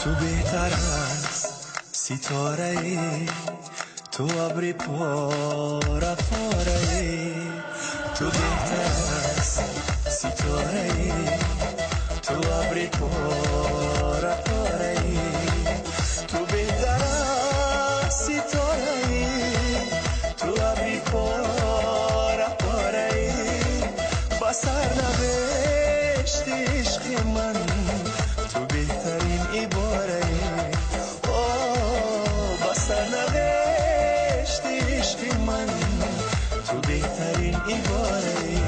تو بهتر از ستاره ای، تو ابری پاره پاره ای. تو بهتر از ستاره ای، تو ابری پاره پاره ای. تو بهتر از ستاره ای، تو ابری پاره پاره ای. با سرنوشت عشق من تو بهترین عباره ای. با سرنوشت عشق من تو بهترین عباره ای.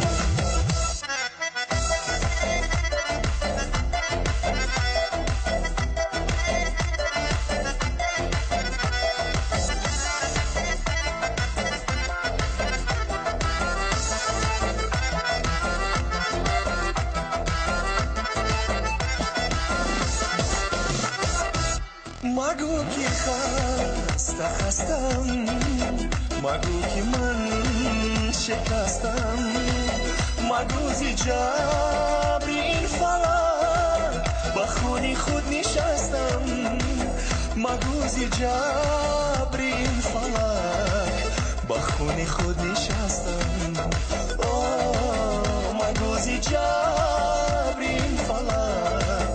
مگو که خستم، مگو که من شکستم، مگو زی جبر این فلک با خونی خود نشستم، مگو زی جبر این فلک با خونی خود نشستم. مگو زی جبر این فلک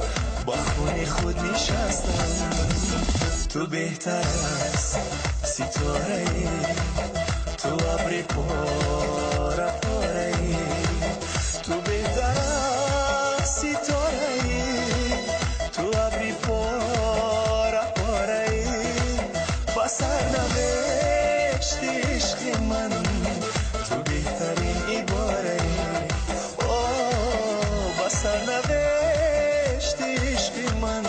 با خونی خود نشستم. تو بهتر از ستاره ای، تو ابری پاره پاره ای. تو بهتر از ستاره ای، تو ابری پاره پاره ای. با سرنوشت عشق من تو بهترین عباره ای. با سرنوشت عشق من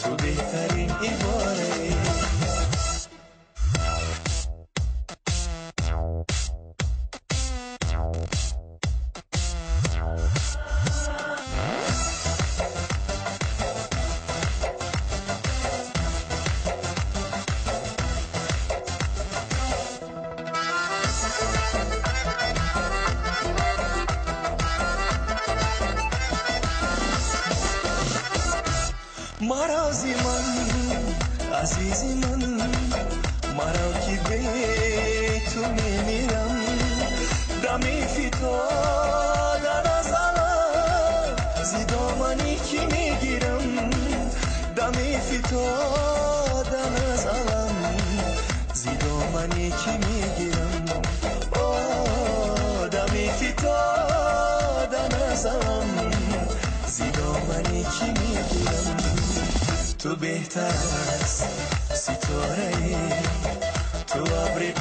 تو بهترین عباره ای. مرازی من عزیزی من، مرا که به تو میمیرم. دمی فتادن از علم زی دامنی که میگیرم. دمی فتادن از علم زی دامنی که میگیرم. دمی فتادن از علم زی دامنی که میگیرم. تو بهتر از ستاره ای، تو ابری